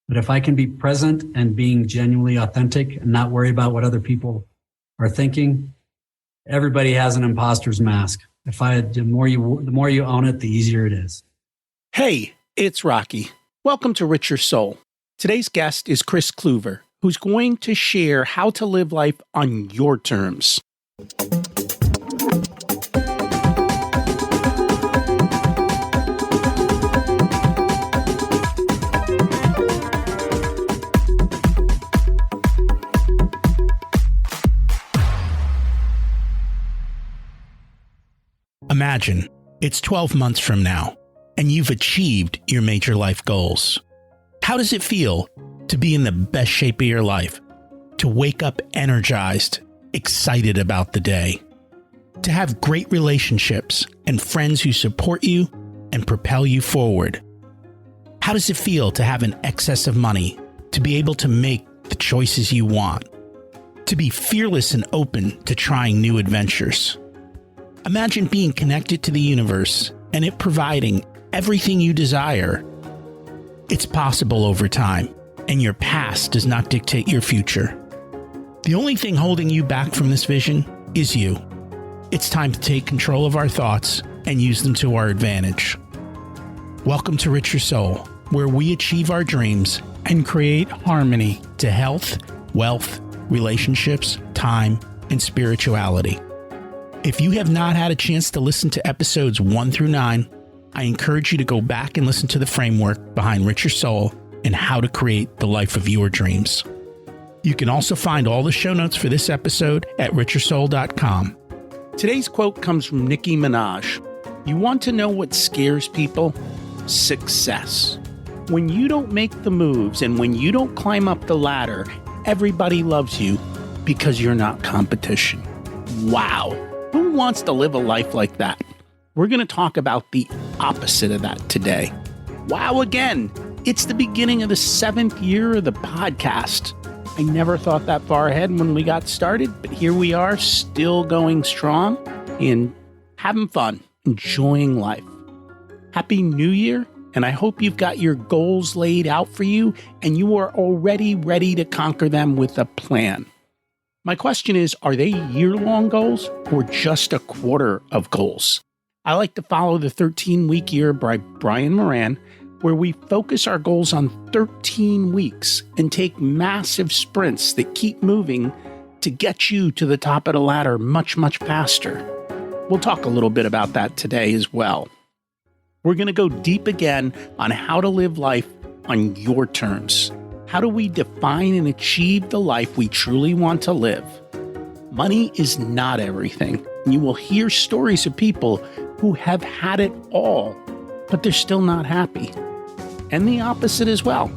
But if I can be present and being genuinely authentic and not worry about what other people are thinking, everybody has an imposter's mask. The more you own it, the easier it is. Hey, it's Rocky. Welcome to Rich Your Soul. Today's guest is Kris Kluver, who's going to share how to live life on your terms. Imagine it's 12 months from now, and you've achieved your major life goals. How does it feel to be in the best shape of your life? To wake up energized, excited about the day? To have great relationships and friends who support you and propel you forward? How does it feel to have an excess of money, to be able to make the choices you want? To be fearless and open to trying new adventures? Imagine being connected to the universe and it providing everything you desire. It's possible over time, and your past does not dictate your future. The only thing holding you back from this vision is you. It's time to take control of our thoughts and use them to our advantage. Welcome to Rich Your Soul, where we achieve our dreams and create harmony to health, wealth, relationships, time, and spirituality. If you have not had a chance to listen to episodes 1 through 9, I encourage you to go back and listen to the framework behind Rich Your Soul and how to create the life of your dreams. You can also find all the show notes for this episode at richyoursoul.com. Today's quote comes from Nicki Minaj. You want to know what scares people? Success. When you don't make the moves and when you don't climb up the ladder, everybody loves you because you're not competition. Wow. Who wants to live a life like that? We're going to talk about the opposite of that today. Wow, again, it's the beginning of the 7th year of the podcast. I never thought that far ahead when we got started, but here we are, still going strong and having fun, enjoying life. Happy New Year, and I hope you've got your goals laid out for you and you are already ready to conquer them with a plan. My question is, are they year-long goals or just a quarter of goals? I like to follow the 13-week year by Brian Moran, where we focus our goals on 13 weeks and take massive sprints that keep moving to get you to the top of the ladder much, much faster. We'll talk a little bit about that today as well. We're going to go deep again on how to live life on your terms. How do we define and achieve the life we truly want to live? Money is not everything. You will hear stories of people who have had it all, but they're still not happy. And the opposite as well.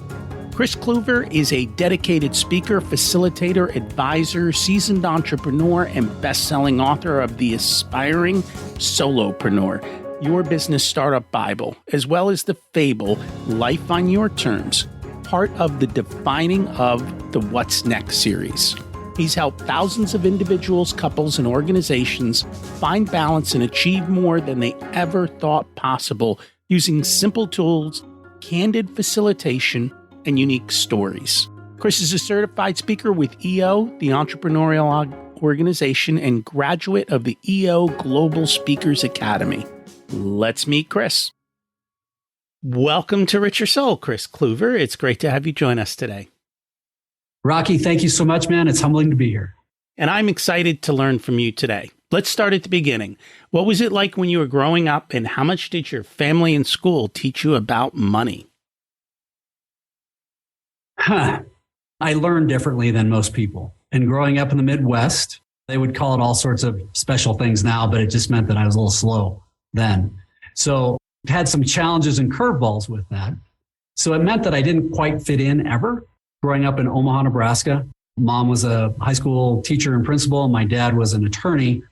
Kris Kluver is a dedicated speaker, facilitator, advisor, seasoned entrepreneur, and bestselling author of the Aspiring Solopreneur, Your Business Startup Bible, as well as the Fable, Life on Your Terms, part of the Defining of the What's Next series. He's helped thousands of individuals, couples, and organizations find balance and achieve more than they ever thought possible using simple tools, candid facilitation, and unique stories. Kris is a certified speaker with EO, the entrepreneurial organization, and graduate of the EO Global Speakers Academy. Let's meet Kris. Welcome to Rich Your Soul, Kris Kluver. It's great to have you join us today. Rocky, thank you so much, man. It's humbling to be here. And I'm excited to learn from you today. Let's start at the beginning. What was it like when you were growing up, and how much did your family and school teach you about money? I learned differently than most people. And growing up in the Midwest, they would call it all sorts of special things now, but it just meant that I was a little slow then. So had some challenges and curveballs with that. So it meant that I didn't quite fit in ever. Growing up in Omaha, Nebraska, mom was a high school teacher and principal, and my dad was an attorney.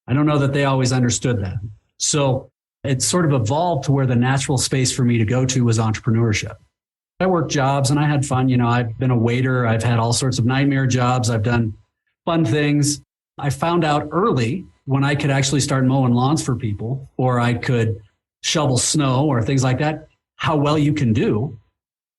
I don't know that they always understood that. So it sort of evolved to where the natural space for me to go to was entrepreneurship. I worked jobs and I had fun. I've been a waiter. I've had all sorts of nightmare jobs. I've done fun things. I found out early when I could actually start mowing lawns for people, or I could shovel snow or things like that, how well you can do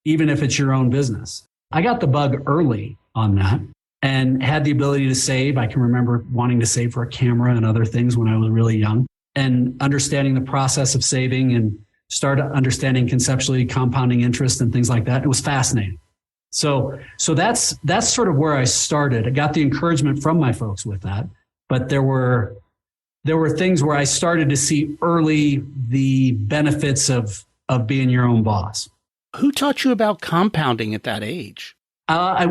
even if it's your own business. I got the bug early on that and had the ability to save. I can remember wanting to save for a camera and other things when I was really young, and understanding the process of saving and started understanding conceptually compounding interest and things like that. It was fascinating. So that's sort of where I started. I got the encouragement from my folks with that, but there were things where I started to see early the benefits of being your own boss. Who taught you about compounding at that age? I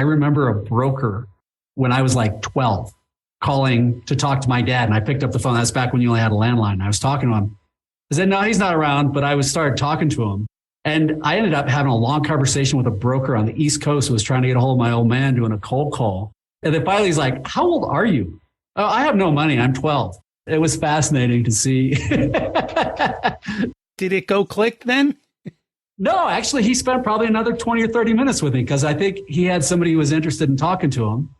remember a broker when I was like 12 calling to talk to my dad, and I picked up the phone. That's back when you only had a landline. I was talking to him. I said, no, he's not around, but I started talking to him. And I ended up having a long conversation with a broker on the East Coast who was trying to get a hold of my old man doing a cold call. And then finally he's like, how old are you? Oh, I have no money. I'm 12. It was fascinating to see. Did it go click then? No, actually, he spent probably another 20 or 30 minutes with me because I think he had somebody who was interested in talking to him.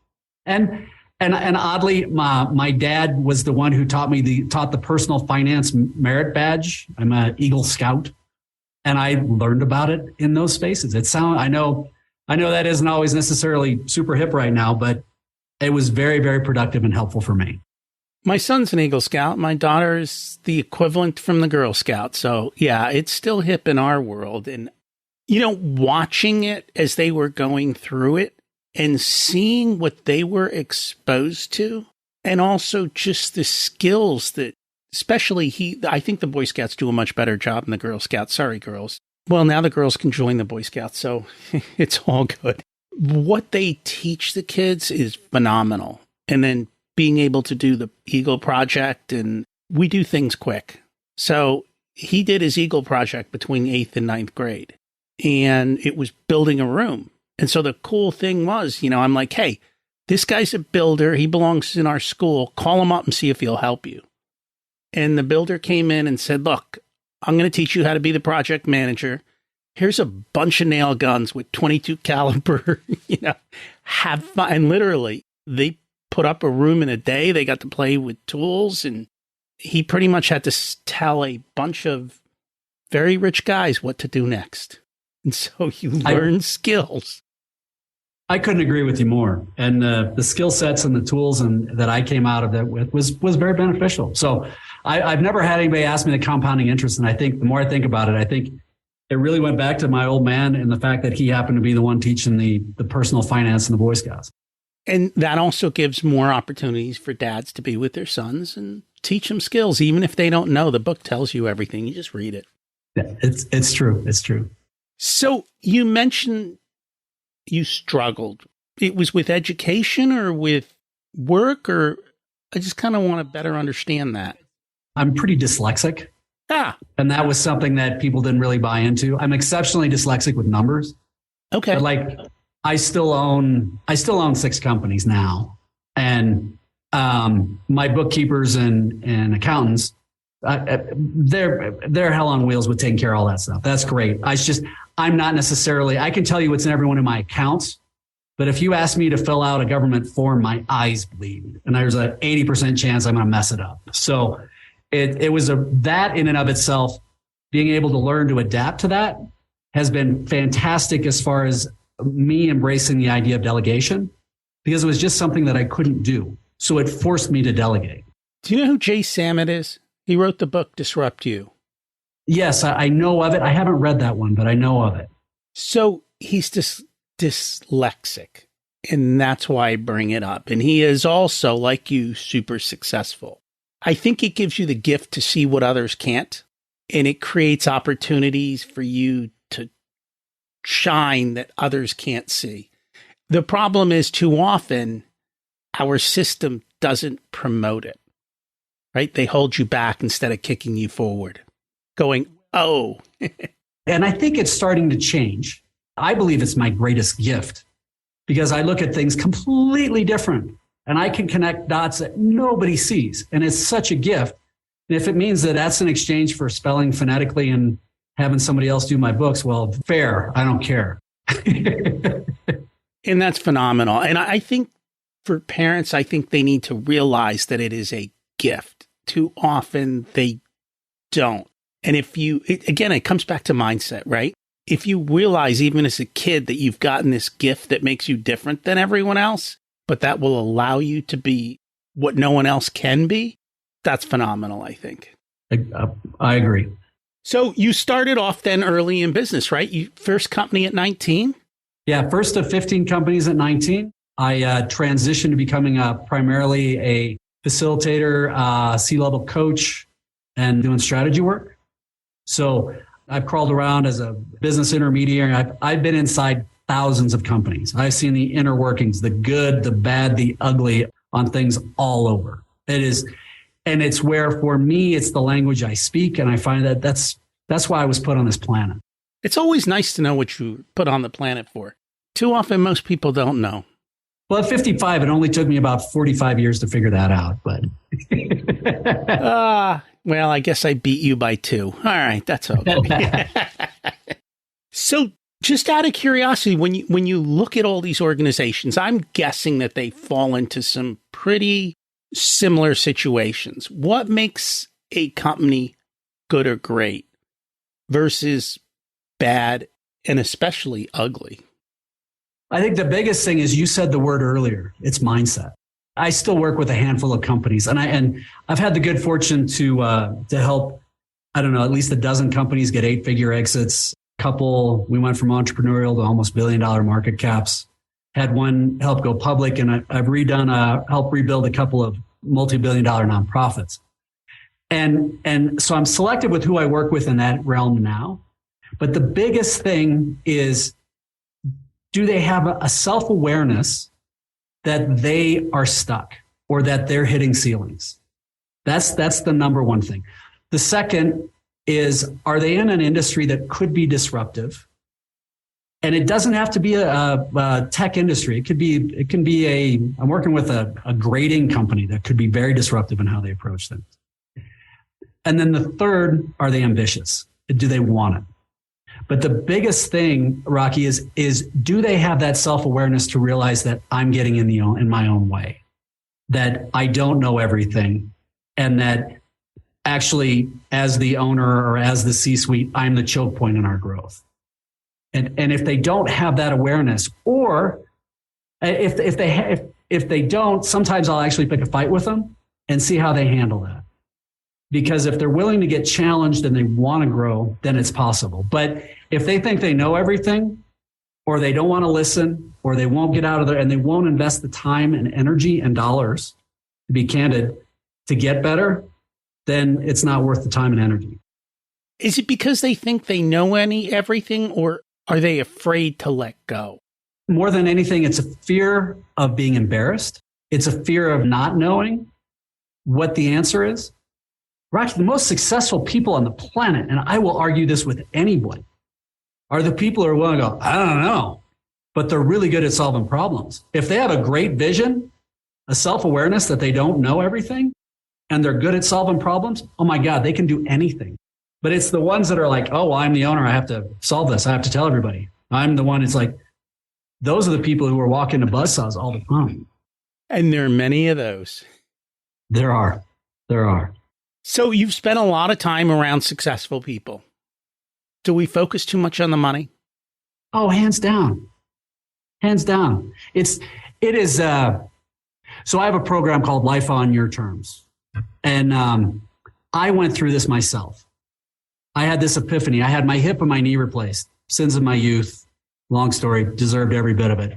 And oddly, my dad was the one who taught the personal finance merit badge. I'm an Eagle Scout. And I learned about it in those spaces. I know that isn't always necessarily super hip right now, but it was very, very productive and helpful for me. My son's an Eagle Scout. My daughter is the equivalent from the Girl Scout. So yeah, it's still hip in our world. And, watching it as they were going through it and seeing what they were exposed to, and also just the skills that, especially I think the Boy Scouts do a much better job than the Girl Scouts. Sorry, girls. Well, now the girls can join the Boy Scouts, so it's all good. What they teach the kids is phenomenal. And then being able to do the Eagle Project, and we do things quick. So he did his Eagle Project between 8th and 9th grade, and it was building a room. And so the cool thing was, I'm like, hey, this guy's a builder. He belongs in our school. Call him up and see if he'll help you. And the builder came in and said, look, I'm going to teach you how to be the project manager. Here's a bunch of nail guns with 22 caliber, have fun. And literally they put up a room in a day. They got to play with tools, and he pretty much had to tell a bunch of very rich guys what to do next. And so you learn skills. I couldn't agree with you more. And the skill sets and the tools that I came out of that with was very beneficial. So I've never had anybody ask me the compounding interest. And I think the more I think about it, I think it really went back to my old man and the fact that he happened to be the one teaching the personal finance in the Boy Scouts. And that also gives more opportunities for dads to be with their sons and teach them skills. Even if they don't know, the book tells you everything. You just read it. Yeah, it's true. It's true. So you mentioned you struggled. It was with education or with work, or I just kind of want to better understand that. I'm pretty dyslexic. And that was something that people didn't really buy into. I'm exceptionally dyslexic with numbers. Okay. But I still own 6 companies now. And my bookkeepers and accountants, they're hell on wheels with taking care of all that stuff. That's great. I'm not necessarily, I can tell you what's in every one of my accounts, but if you ask me to fill out a government form, my eyes bleed. And there's an 80% chance I'm going to mess it up. So it was that in and of itself, being able to learn to adapt to that has been fantastic as far as me embracing the idea of delegation, because it was just something that I couldn't do. So it forced me to delegate. Do you know who Jay Samit is? He wrote the book, Disrupt You. Yes, I know of it. I haven't read that one, but I know of it. So he's dyslexic, and that's why I bring it up. And he is also, like you, super successful. I think it gives you the gift to see what others can't, and it creates opportunities for you to shine that others can't see. The problem is too often our system doesn't promote it, right? They hold you back instead of kicking you forward, going, oh. And I think it's starting to change. I believe it's my greatest gift because I look at things completely different and I can connect dots that nobody sees. And it's such a gift. And if it means that that's in exchange for spelling phonetically and having somebody else do my books, well, fair. I don't care. And that's phenomenal. And I think for parents, I think they need to realize that it is a gift. Too often they don't. And again, it comes back to mindset, right? if you realize even as a kid that you've gotten this gift that makes you different than everyone else, but that will allow you to be what no one else can be, that's phenomenal, I think. I agree. So you started off then early in business, right? You first company at 19? Yeah, first of 15 companies at 19. I transitioned to becoming primarily a facilitator, C-level coach, and doing strategy work. So I've crawled around as a business intermediary. I've been inside thousands of companies. I've seen the inner workings, the good, the bad, the ugly on things all over. And it's where, for me, it's the language I speak. And I find that that's why I was put on this planet. It's always nice to know what you put on the planet for. Too often, most people don't know. Well, at 55, it only took me about 45 years to figure that out. But well, I guess I beat you by 2. All right, that's okay. So just out of curiosity, when you look at all these organizations, I'm guessing that they fall into some pretty similar situations. What makes a company good or great versus bad and especially ugly? I think the biggest thing is, you said the word earlier, it's mindset. I still work with a handful of companies, and I've had the good fortune to help, I don't know, at least a dozen companies get 8-figure exits. Couple, we went from entrepreneurial to almost $1 billion market caps. Had one help go public, and I've helped rebuild a couple of multi-billion-dollar nonprofits. And so I'm selective with who I work with in that realm now. But the biggest thing is, do they have a self-awareness that they are stuck or that they're hitting ceilings? That's the number one thing. The second is, are they in an industry that could be disruptive? And it doesn't have to be a tech industry. It can be I'm working with a grading company that could be very disruptive in how they approach things. And then the third, are they ambitious? Do they want it? But the biggest thing, Rocky, is do they have that self-awareness to realize that I'm getting in my own way, that I don't know everything, and that actually, as the owner or as the C-suite, I'm the choke point in our growth. And if they don't have that awareness, or if they don't, sometimes I'll actually pick a fight with them and see how they handle that. Because if they're willing to get challenged and they want to grow, then it's possible. But if they think they know everything, or they don't want to listen, or they won't get out of there, and they won't invest the time and energy and dollars, to be candid, to get better, then it's not worth the time and energy. Is it because they think they know everything, or are they afraid to let go? More than anything, it's a fear of being embarrassed. It's a fear of not knowing what the answer is. Rocky, the most successful people on the planet, and I will argue this with anyone, are the people who are willing to go, I don't know, but they're really good at solving problems. If they have a great vision, a self-awareness that they don't know everything, and they're good at solving problems, oh my God, they can do anything. But it's the ones that are like, oh, well, I'm the owner, I have to solve this, I have to tell everybody. I'm the one, it's like, those are the people who are walking to buzzsaws all the time. And there are many of those. There are. So you've spent a lot of time around successful people. Do we focus too much on the money? Oh, hands down. Hands down. It is. So I have a program called Life on Your Terms. And I went through this myself. I had this epiphany. I had my hip and my knee replaced. Sins of my youth. Long story, deserved every bit of it.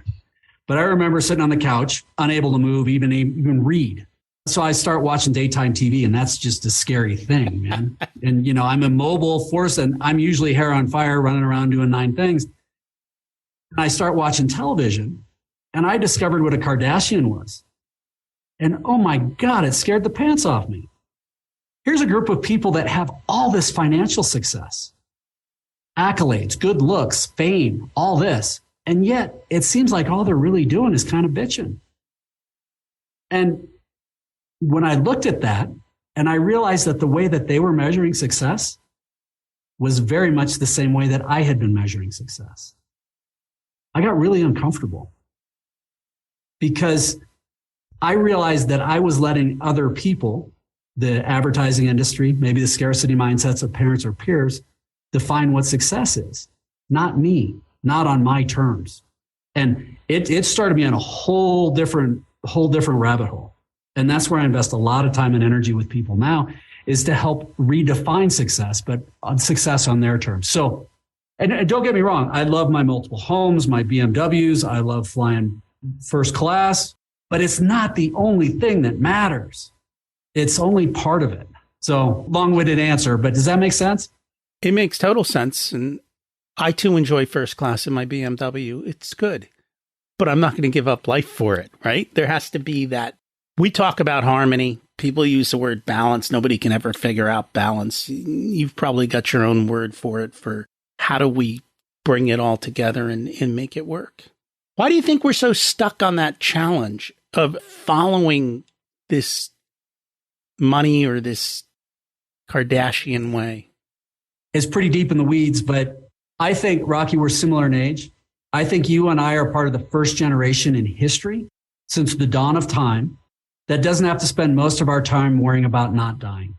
But I remember sitting on the couch, unable to move, even read. So I start watching daytime TV, and that's just a scary thing, man. And, I'm a mobile force, and I'm usually hair on fire, running around doing 9 things. And I start watching television, and I discovered what a Kardashian was. And oh my God, it scared the pants off me. Here's a group of people that have all this financial success, accolades, good looks, fame, all this. And yet it seems like all they're really doing is kind of bitching. And when I looked at that, and I realized that the way that they were measuring success was very much the same way that I had been measuring success, I got really uncomfortable, because I realized that I was letting other people, the advertising industry, maybe the scarcity mindsets of parents or peers, define what success is. not me, not on my terms. And it started me on a whole different rabbit hole. And that's where I invest a lot of time and energy with people now, is to help redefine success, but on success on their terms. So, and don't get me wrong, I love my multiple homes, my BMWs, I love flying first class, but it's not the only thing that matters. It's only part of it. So long-winded answer, but does that make sense? It makes total sense. And I too enjoy first class in my BMW. It's good, but I'm not going to give up life for it, right? There has to be that. We talk about harmony. People use the word balance. Nobody can ever figure out balance. You've probably got your own word for it, for how do we bring it all together and make it work? Why do you think we're so stuck on that challenge of following this money or this Kardashian way? It's pretty deep in the weeds, but I think, Rocky, we're similar in age. I think you and I are part of the first generation in history since the dawn of time that doesn't have to spend most of our time worrying about not dying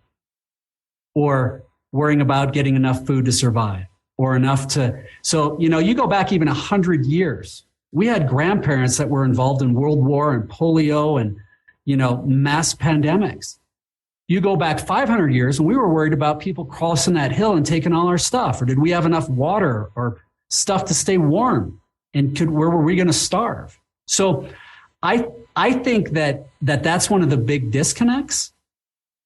or worrying about getting enough food to survive or enough to. So, you go back even 100 years. We had grandparents that were involved in World War and polio and, mass pandemics. You go back 500 years and we were worried about people crossing that hill and taking all our stuff. Or did we have enough water or stuff to stay warm? And where were we going to starve? So I think that's one of the big disconnects,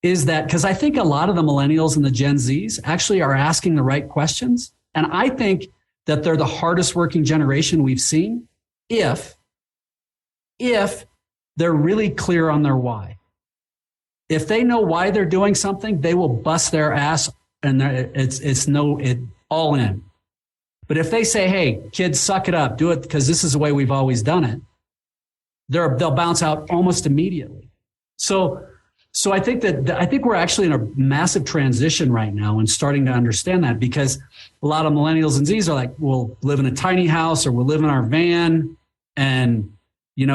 is that because I think a lot of the millennials and the Gen Zs actually are asking the right questions. And I think that they're the hardest working generation we've seen if they're really clear on their why. If they know why they're doing something, they will bust their ass and it's all in. But if they say, hey, kids, suck it up, do it because this is the way we've always done it, they'll bounce out almost immediately. So I think we're actually in a massive transition right now and starting to understand that, because a lot of millennials and Zs are like, we'll live in a tiny house or we'll live in our van and,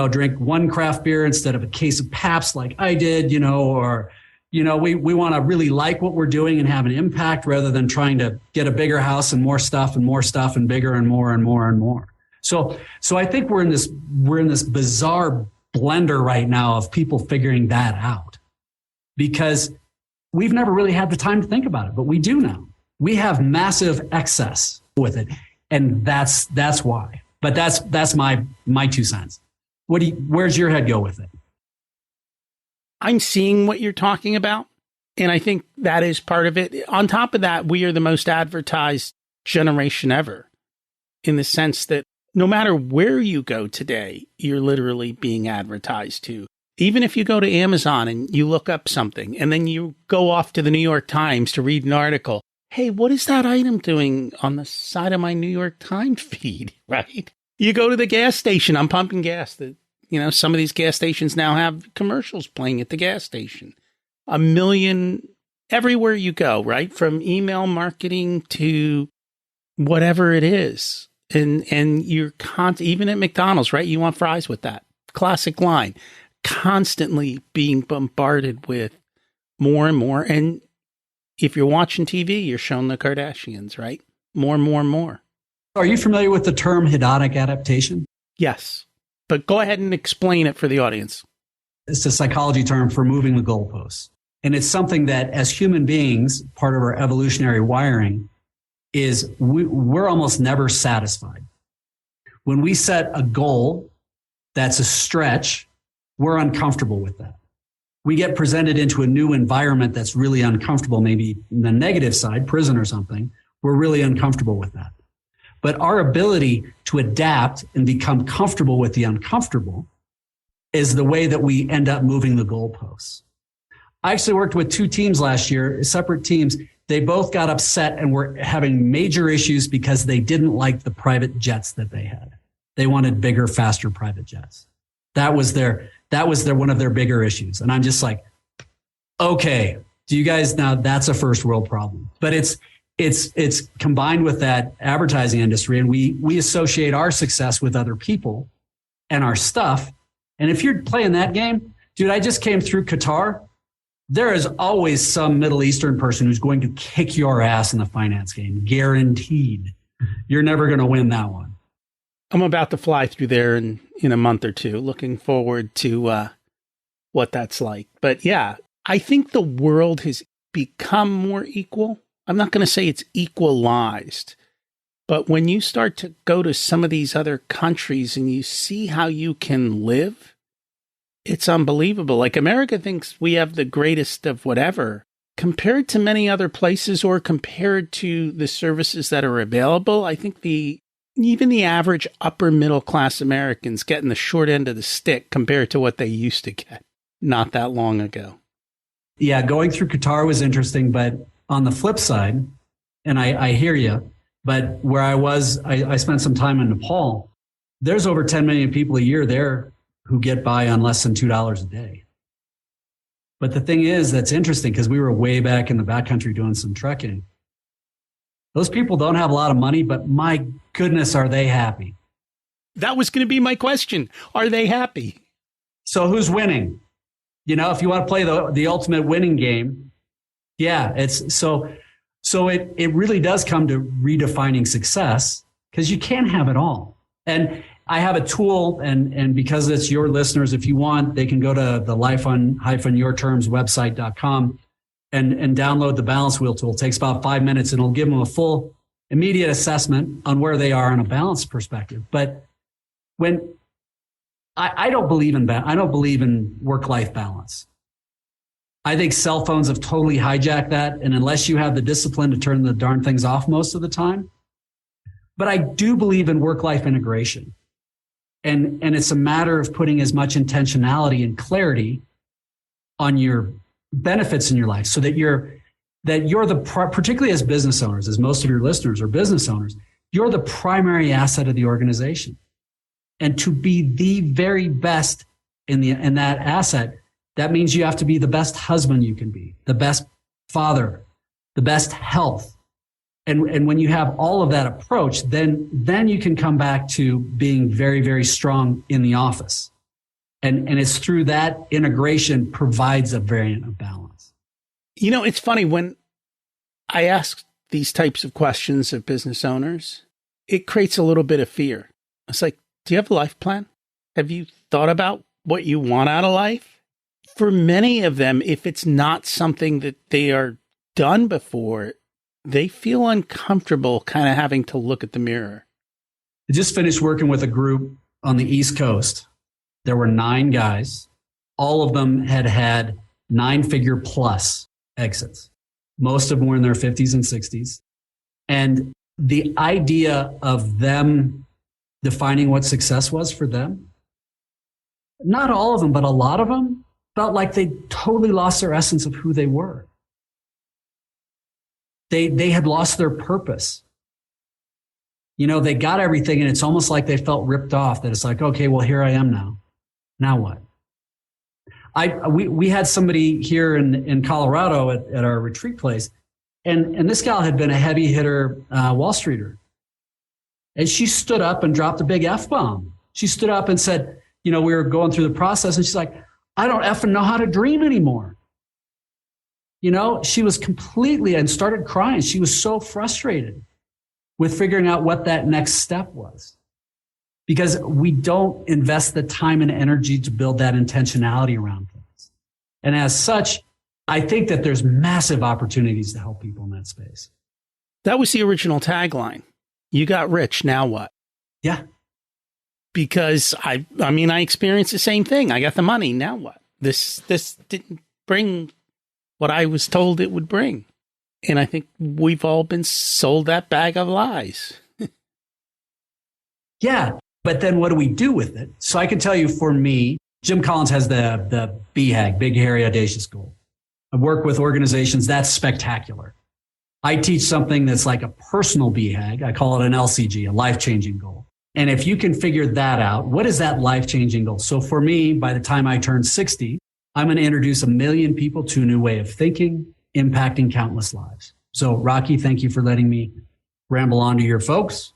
drink one craft beer instead of a case of Pabst like I did, or, we want to really like what we're doing and have an impact rather than trying to get a bigger house and more stuff and bigger and more and more and more. So I think we're in this bizarre blender right now of people figuring that out, because we've never really had the time to think about it, but we do now. We have massive excess with it, and that's why. But that's my 2 cents. Where's your head go with it? I'm seeing what you're talking about, and I think that is part of it. On top of that, we are the most advertised generation ever, in the sense that no matter where you go today, you're literally being advertised to. Even if you go to Amazon and you look up something and then you go off to the New York Times to read an article, hey, what is that item doing on the side of my New York Times feed, right? You go to the gas station, I'm pumping gas. Some of these gas stations now have commercials playing at the gas station. A million everywhere you go, right? From email marketing to whatever it is. And you're even at McDonald's, right? You want fries with that. Classic line. Constantly being bombarded with more and more. And if you're watching TV, you're shown the Kardashians, right? More and more and more. Are you familiar with the term hedonic adaptation? Yes. But go ahead and explain it for the audience. It's a psychology term for moving the goalposts. And it's something that as human beings, part of our evolutionary wiring, is we're almost never satisfied. When we set a goal that's a stretch, we're uncomfortable with that. We get presented into a new environment that's really uncomfortable, maybe the negative side, prison or something. We're really uncomfortable with that. But our ability to adapt and become comfortable with the uncomfortable is the way that we end up moving the goalposts. I actually worked with 2 teams last year, separate teams. They both got upset and were having major issues because they didn't like the private jets that they had. They wanted bigger, faster private jets. That was their one of their bigger issues. And I'm just like, okay, do you guys, now that's a first world problem. But it's combined with that advertising industry, and we associate our success with other people and our stuff. And if you're playing that game, dude, I just came through Qatar. There is always some Middle Eastern person who's going to kick your ass in the finance game, guaranteed. You're never going to win that one. I'm about to fly through there in a month or two. Looking forward to what that's like. But yeah, I think the world has become more equal. I'm not going to say it's equalized, but when you start to go to some of these other countries and you see how you can live, it's unbelievable. Like America thinks we have the greatest of whatever compared to many other places or compared to the services that are available. I think even the average upper middle class Americans getting the short end of the stick compared to what they used to get not that long ago. Yeah, going through Qatar was interesting, but on the flip side, and I hear you, but where I spent some time in Nepal. There's over 10 million people a year there who get by on less than $2 a day. But the thing is, that's interesting because we were way back in the backcountry doing some trekking. Those people don't have a lot of money, but my goodness, are they happy? That was going to be my question. Are they happy? So who's winning? If you want to play the ultimate winning game, yeah, it's so it really does come to redefining success because you can't have it all. And I have a tool, and because it's your listeners, if you want, they can go to the life-on-your-terms website.com and download the balance wheel tool. It takes about 5 minutes and it'll give them a full immediate assessment on where they are on a balance perspective. But when I don't believe in work-life balance. I think cell phones have totally hijacked that. And unless you have the discipline to turn the darn things off most of the time, but I do believe in work-life integration. And it's a matter of putting as much intentionality and clarity on your benefits in your life so that you're particularly as business owners, as most of your listeners are business owners, you're the primary asset of the organization. And to be the very best in that asset, that means you have to be the best husband you can be, the best father, the best health. And when you have all of that approach, then you can come back to being very, very strong in the office. And it's through that integration provides a variant of balance. It's funny when I ask these types of questions of business owners, it creates a little bit of fear. It's like, do you have a life plan? Have you thought about what you want out of life? For many of them, if it's not something that they are done before, they feel uncomfortable kind of having to look at the mirror. I just finished working with a group on the East Coast. There were 9 guys. All of them had 9-figure plus exits. Most of them were in their 50s and 60s. And the idea of them defining what success was for them, not all of them, but a lot of them felt like they totally lost their essence of who they were. They had lost their purpose. They got everything and it's almost like they felt ripped off, that it's like, okay, well, here I am now. Now what? We had somebody here in Colorado at our retreat place, and this gal had been a heavy hitter Wall Streeter. And she stood up and dropped a big F-bomb. She stood up and said, we were going through the process, and she's like, I don't effing know how to dream anymore. She was completely, and started crying. She was so frustrated with figuring out what that next step was. Because we don't invest the time and energy to build that intentionality around things. And as such, I think that there's massive opportunities to help people in that space. That was the original tagline. You got rich, now what? Yeah. Because I experienced the same thing. I got the money, now what? This didn't bring what I was told it would bring. And I think we've all been sold that bag of lies. Yeah. But then what do we do with it? So I can tell you, for me, Jim Collins has the BHAG, Big, Hairy, Audacious Goal. I work with organizations. That's spectacular. I teach something that's like a personal BHAG. I call it an LCG, a life-changing goal. And if you can figure that out, what is that life-changing goal? So for me, by the time I turn 60, I'm going to introduce 1 million people to a new way of thinking, impacting countless lives. So Rocky, thank you for letting me ramble on to your folks.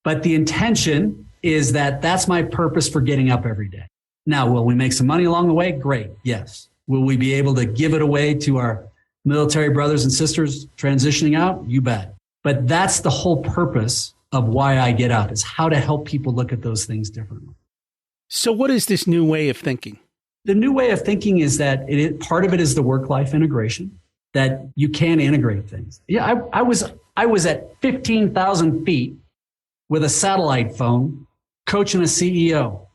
But the intention is that that's my purpose for getting up every day. Now, will we make some money along the way? Great. Yes. Will we be able to give it away to our military brothers and sisters transitioning out? You bet. But that's the whole purpose of why I get up, is how to help people look at those things differently. So what is this new way of thinking? The new way of thinking is that part of it is the work-life integration, that you can integrate things. Yeah, I was at 15,000 feet with a satellite phone coaching a CEO.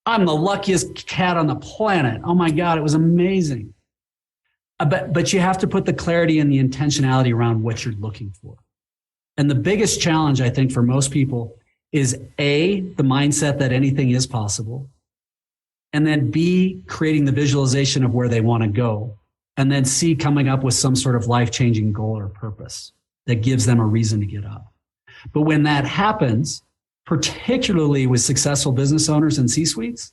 I'm the luckiest cat on the planet. Oh my God, it was amazing. But you have to put the clarity and the intentionality around what you're looking for. And the biggest challenge, I think, for most people is A, the mindset that anything is possible. And then B, creating the visualization of where they want to go. And then C, coming up with some sort of life-changing goal or purpose that gives them a reason to get up. But when that happens, particularly with successful business owners and C-suites,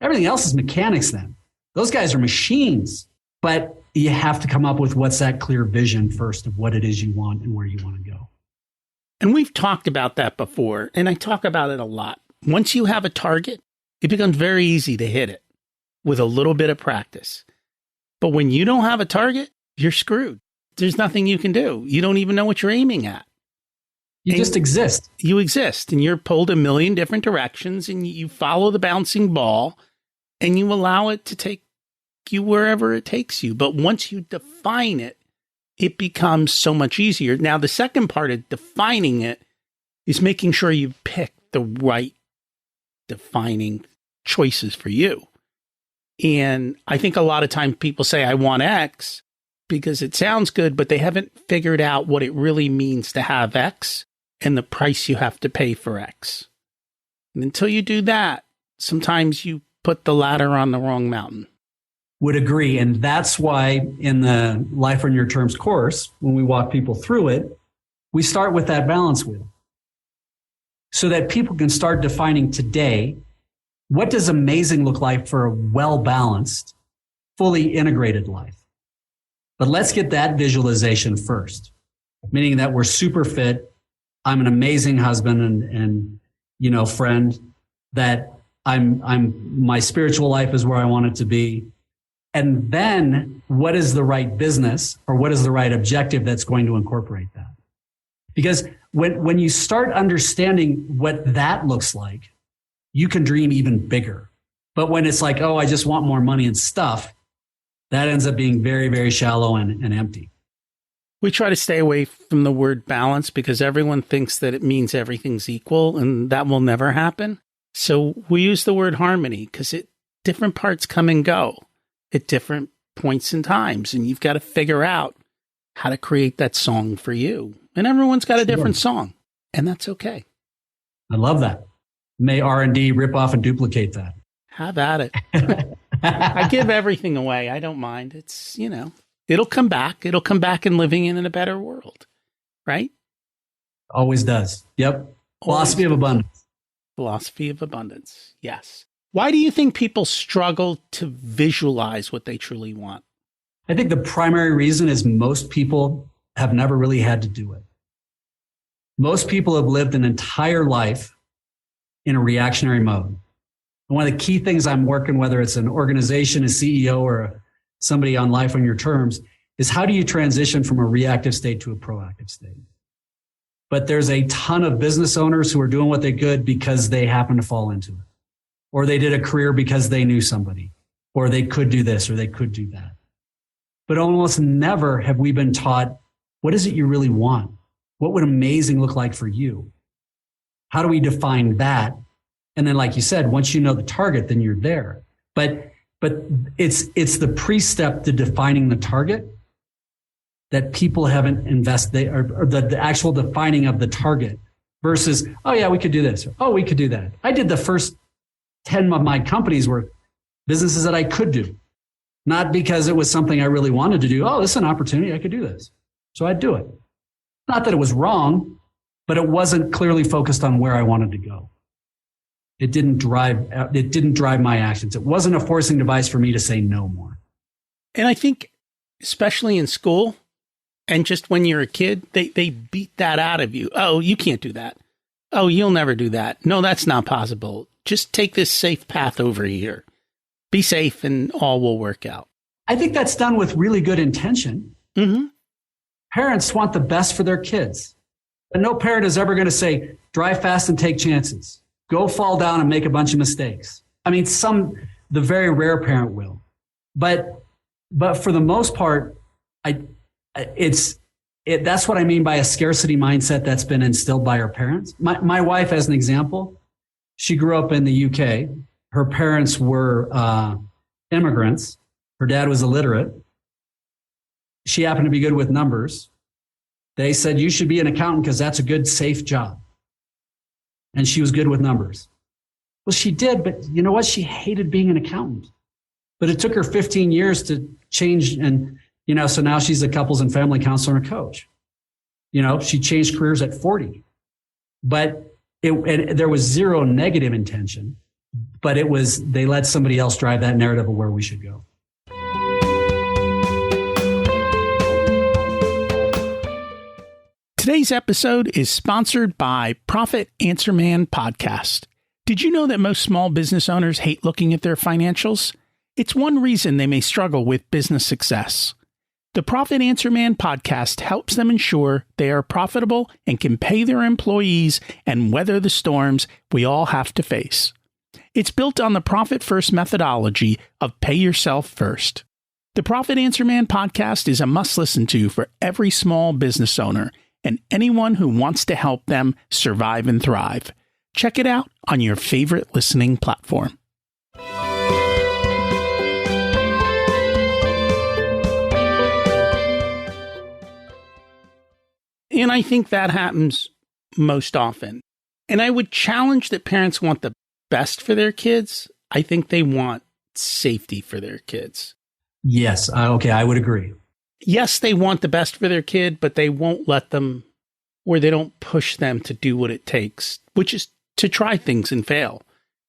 everything else is mechanics then. Those guys are machines. But you have to come up with what's that clear vision first of what it is you want and where you want to go. And we've talked about that before, and I talk about it a lot. Once you have a target, it becomes very easy to hit it with a little bit of practice. But when you don't have a target, you're screwed. There's nothing you can do. You don't even know what you're aiming at. You just exist. You exist, and you're pulled a million different directions, and you follow the bouncing ball, and you allow it to take you wherever it takes you. But once you define it, it becomes so much easier. Now, the second part of defining it is making sure you pick the right defining choices for you. And I think a lot of times people say, I want X because it sounds good, but they haven't figured out what it really means to have X and the price you have to pay for X. And until you do that, sometimes you put the ladder on the wrong mountain. Would agree. And that's why in the Life on Your Terms course, when we walk people through it, we start with that balance wheel so that people can start defining today, what does amazing look like for a well-balanced, fully integrated life? But let's get that visualization first, meaning that we're super fit. I'm an amazing husband and friend, that my spiritual life is where I want it to be. And then what is the right business or what is the right objective that's going to incorporate that? Because when you start understanding what that looks like, you can dream even bigger. But when it's like, oh, I just want more money and stuff, that ends up being very, very shallow and empty. We try to stay away from the word balance because everyone thinks that it means everything's equal, and that will never happen. So we use the word harmony because different parts come and go at different points in times, and you've got to figure out how to create that song for you. And everyone's got a different song, and that's okay. I love that. May R&D rip off and duplicate that. Have at it. I give everything away. I don't mind. It's, it'll come back. It'll come back in living in a better world, right? Always does. Yep. Philosophy of abundance. Philosophy of abundance. Yes. Why do you think people struggle to visualize what they truly want? I think the primary reason is most people have never really had to do it. Most people have lived an entire life in a reactionary mode. And one of the key things I'm working, whether it's an organization, a CEO, or somebody on Life on Your Terms, is how do you transition from a reactive state to a proactive state? But there's a ton of business owners who are doing what they could because they happen to fall into it. Or they did a career because they knew somebody, or they could do this, or they could do that. But almost never have we been taught, what is it you really want? What would amazing look like for you? How do we define that? And then, like you said, once you know the target, then you're there. But it's the pre-step to defining the target that people haven't invested, or the actual defining of the target versus, oh yeah, we could do this. Or, oh, we could do that. I did the first 10 of my companies were businesses that I could do, not because it was something I really wanted to do. Oh, this is an opportunity. I could do this. So I'd do it. Not that it was wrong, but it wasn't clearly focused on where I wanted to go. It didn't drive my actions. It wasn't a forcing device for me to say no more. And I think, especially in school and just when you're a kid, they beat that out of you. Oh, you can't do that. Oh, you'll never do that. No, that's not possible. Just take this safe path over here. Be safe and all will work out. I think that's done with really good intention. Mm-hmm. Parents want the best for their kids. But no parent is ever going to say, drive fast and take chances. Go fall down and make a bunch of mistakes. I mean, the very rare parent will. But for the most part, that's what I mean by a scarcity mindset that's been instilled by her parents. My wife, as an example, she grew up in the UK. Her parents were immigrants. Her dad was illiterate. She happened to be good with numbers. They said, you should be an accountant because that's a good, safe job. And she was good with numbers. Well, she did, but you know what? She hated being an accountant. But it took her 15 years to change. And, so now she's a couples and family counselor and coach. She changed careers at 40. But there was zero negative intention, but they let somebody else drive that narrative of where we should go. Today's episode is sponsored by Profit Answer Man Podcast. Did you know that most small business owners hate looking at their financials? It's one reason they may struggle with business success. The Profit Answer Man Podcast helps them ensure they are profitable and can pay their employees and weather the storms we all have to face. It's built on the Profit First methodology of pay yourself first. The Profit Answer Man Podcast is a must listen to for every small business owner and anyone who wants to help them survive and thrive. Check it out on your favorite listening platform. And I think that happens most often. And I would challenge that parents want the best for their kids. I think they want safety for their kids. Yes. Okay. I would agree. Yes, they want the best for their kid, but they won't let them, or they don't push them to do what it takes, which is to try things and fail.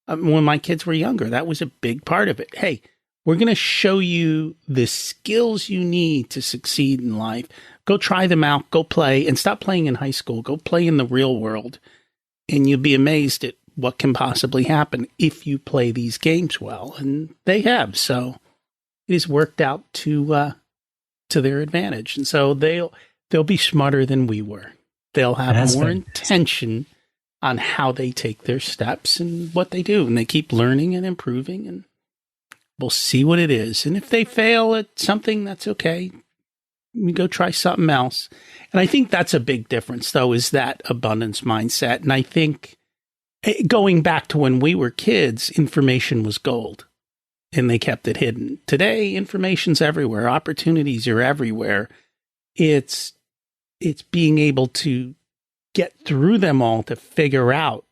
When my kids were younger, that was a big part of it. Hey, we're going to show you the skills you need to succeed in life. Go try them out, go play, and stop playing in high school. Go play in the real world, and you'll be amazed at what can possibly happen if you play these games well. And they have, so it has worked out to their advantage. And so they'll be smarter than we were. They'll have more intention on how they take their steps and what they do. And they keep learning and improving, and we'll see what it is. And if they fail at something, that's okay. You go try something else. And I think that's a big difference, though, is that abundance mindset. And I think going back to when we were kids, information was gold. And they kept it hidden. Today, information's everywhere. Opportunities are everywhere. It's being able to get through them all to figure out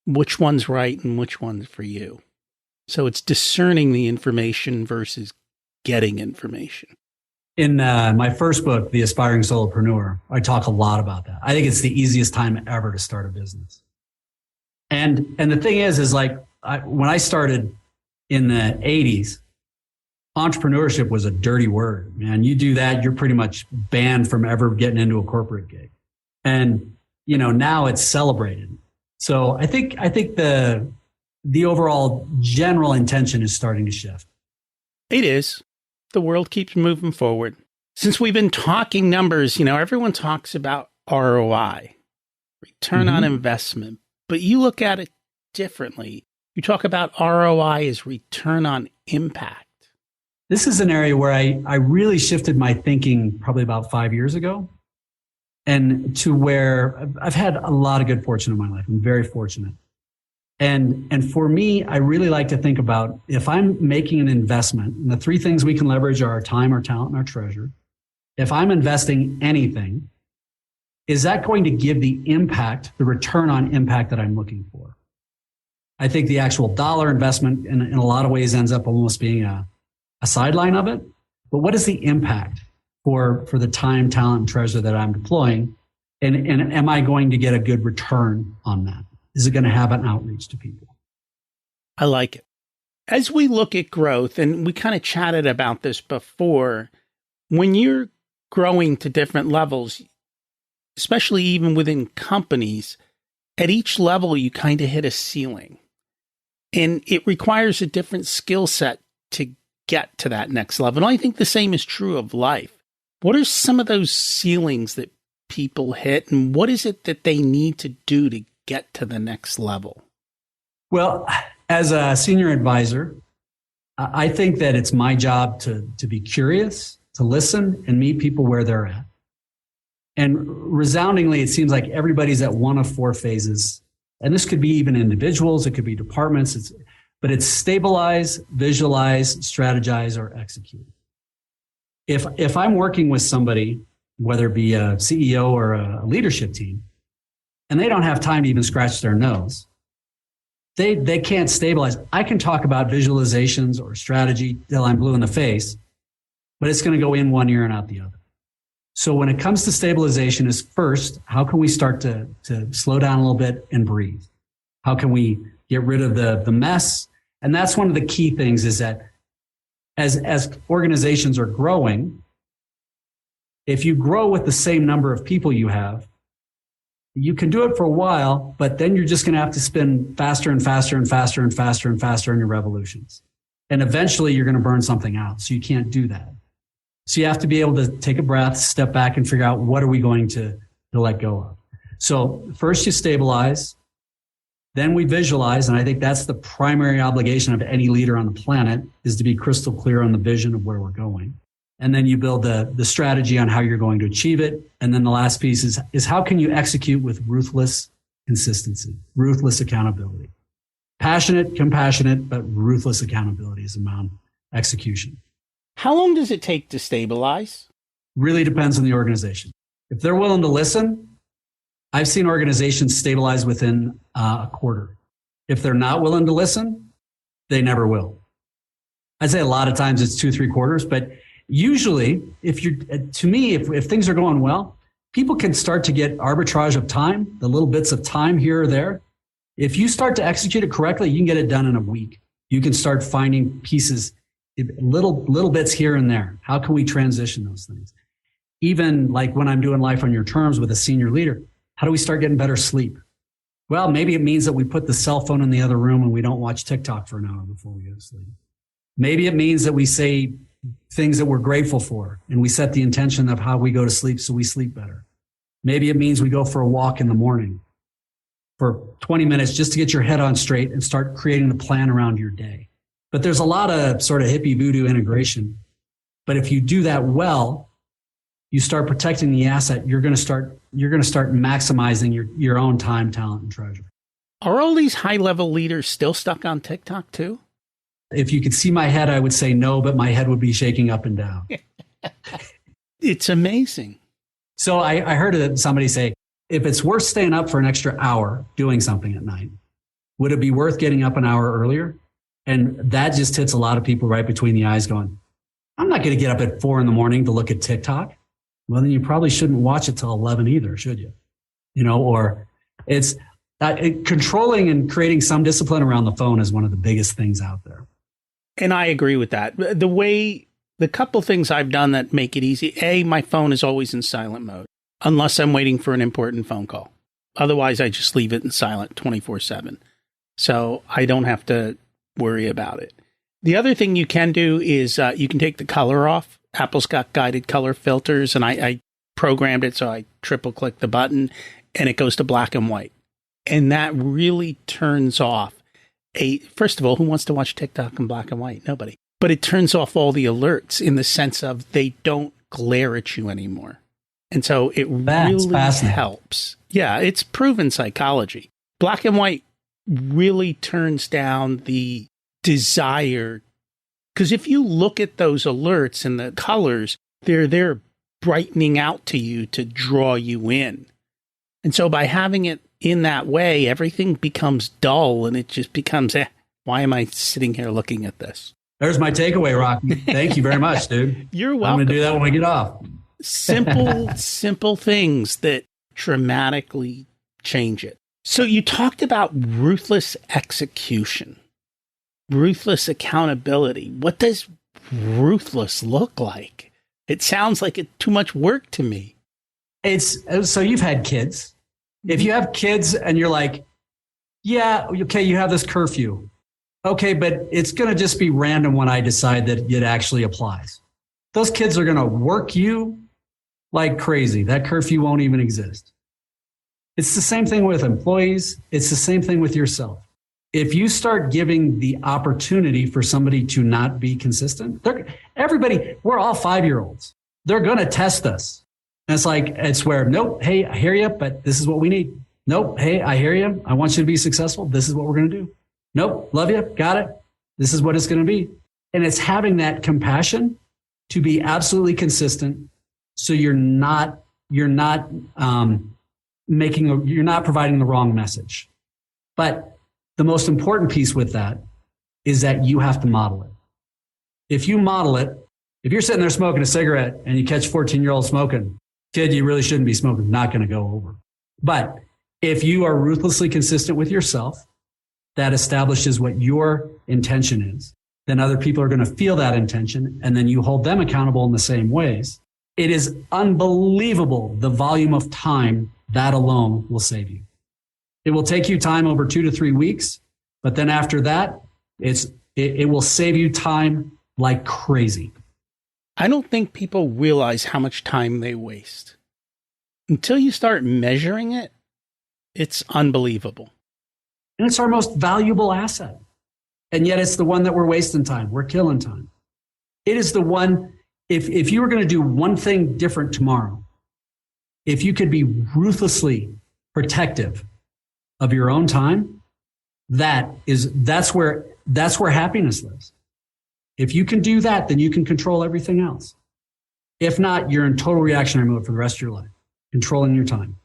which one's right and which one's for you. So it's discerning the information versus getting information. In my first book, The Aspiring Solopreneur, I talk a lot about that. I think it's the easiest time ever to start a business. And the thing is like when I started in the 80s, entrepreneurship was a dirty word, man. You do that, you're pretty much banned from ever getting into a corporate gig. And, now it's celebrated. So I think the overall general intention is starting to shift. It is. The world keeps moving forward. Since we've been talking numbers, everyone talks about ROI, return on investment, but you look at it differently. You talk about ROI as return on impact. This is an area where I really shifted my thinking probably about 5 years ago, and to where I've had a lot of good fortune in my life. I'm very fortunate. And for me, I really like to think about if I'm making an investment, and the three things we can leverage are our time, our talent, and our treasure. If I'm investing anything, is that going to give the impact, the return on impact that I'm looking for? I think the actual dollar investment in a lot of ways ends up almost being a sideline of it. But what is the impact for the time, talent, and treasure that I'm deploying? And am I going to get a good return on that? Is it going to have an outreach to people? I like it. As we look at growth, and we kind of chatted about this before, when you're growing to different levels, especially even within companies, at each level, you kind of hit a ceiling. And it requires a different skill set to get to that next level. And I think the same is true of life. What are some of those ceilings that people hit, and what is it that they need to do to get to the next level? Well, as a senior advisor, I think that it's my job to be curious, to listen and meet people where they're at. And resoundingly, it seems like everybody's at one of four phases. And this could be even individuals, it could be departments, but it's stabilize, visualize, strategize, or execute. If I'm working with somebody, whether it be a CEO or a leadership team, and they don't have time to even scratch their nose, they can't stabilize. I can talk about visualizations or strategy till I'm blue in the face, but it's going to go in one ear and out the other. So when it comes to stabilization is first, how can we start to slow down a little bit and breathe? How can we get rid of the mess? And that's one of the key things is that as organizations are growing, if you grow with the same number of people you have, you can do it for a while, but then you're just going to have to spin faster and faster and faster and faster and faster in your revolutions. And eventually you're going to burn something out. So you can't do that. So you have to be able to take a breath, step back and figure out what are we going to let go of. So first you stabilize, then we visualize. And I think that's the primary obligation of any leader on the planet is to be crystal clear on the vision of where we're going. And then you build the strategy on how you're going to achieve it. And then the last piece is how can you execute with ruthless consistency, ruthless accountability. Passionate, compassionate, but ruthless accountability is around execution. How long does it take to stabilize? Really depends on the organization. If they're willing to listen, I've seen organizations stabilize within a quarter. If they're not willing to listen, they never will. I'd say a lot of times it's 2-3 quarters, but usually, if things are going well, people can start to get arbitrage of time, the little bits of time here or there. If you start to execute it correctly, you can get it done in a week. You can start finding pieces, little bits here and there. How can we transition those things? Even like when I'm doing Life on Your Terms with a senior leader, how do we start getting better sleep? Well, maybe it means that we put the cell phone in the other room and we don't watch TikTok for an hour before we go to sleep. Maybe it means that we say things that we're grateful for, and we set the intention of how we go to sleep so we sleep better. Maybe it means we go for a walk in the morning for 20 minutes just to get your head on straight and start creating the plan around your day. But there's a lot of sort of hippie voodoo integration. But if you do that well, you start protecting the asset, you're going to start maximizing your own time, talent, and treasure. Are all these high-level leaders still stuck on TikTok too? If you could see my head, I would say no, but my head would be shaking up and down. It's amazing. So I heard somebody say, if it's worth staying up for an extra hour doing something at night, would it be worth getting up an hour earlier? And that just hits a lot of people right between the eyes going, I'm not going to get up at 4 a.m. to look at TikTok. Well, then you probably shouldn't watch it till 11 either, should you? Or it's controlling and creating some discipline around the phone is one of the biggest things out there. And I agree with that. The couple things I've done that make it easy. My phone is always in silent mode, unless I'm waiting for an important phone call. Otherwise, I just leave it in silent 24/7. So I don't have to worry about it. The other thing you can do is you can take the color off. Apple's got guided color filters, and I programmed it so I triple click the button and it goes to black and white. And that really turns off first of all, who wants to watch TikTok in black and white? Nobody. But it turns off all the alerts in the sense of they don't glare at you anymore. And so it really helps. Yeah, it's proven psychology. Black and white really turns down the desire. Because if you look at those alerts and the colors, they're brightening out to you to draw you in. And so by having it in that way, everything becomes dull and it just becomes, why am I sitting here looking at this? There's my takeaway, Rocky. Thank you very much, dude. You're welcome. I'm going to do that when we get off. Simple things that dramatically change it. So you talked about ruthless execution, ruthless accountability. What does ruthless look like? It sounds like it's too much work to me. So you've had kids. If you have kids and you're like, yeah, okay, you have this curfew. Okay, but it's going to just be random when I decide that it actually applies. Those kids are going to work you like crazy. That curfew won't even exist. It's the same thing with employees. It's the same thing with yourself. If you start giving the opportunity for somebody to not be consistent, everybody, we're all 5-year-olds. They're going to test us. And it's where, nope, hey, I hear you, but this is what we need. Nope, hey, I hear you. I want you to be successful. This is what we're going to do. Nope, love you, got it. This is what it's going to be. And it's having that compassion to be absolutely consistent. So you're not providing the wrong message. But the most important piece with that is that you have to model it. If you model it, if you're sitting there smoking a cigarette and you catch a 14-year-old smoking, kid, you really shouldn't be smoking, not going to go over. But if you are ruthlessly consistent with yourself, that establishes what your intention is, then other people are going to feel that intention, and then you hold them accountable in the same ways. It is unbelievable the volume of time that alone will save you. It will take you time over 2 to 3 weeks, but then after that, it will save you time like crazy. I don't think people realize how much time they waste. Until you start measuring it, it's unbelievable. And it's our most valuable asset. And yet it's the one that we're wasting time. We're killing time. It is the one, if you were going to do one thing different tomorrow, if you could be ruthlessly protective of your own time, that's where happiness lives. If you can do that, then you can control everything else. If not, you're in total reactionary mode for the rest of your life, controlling your time.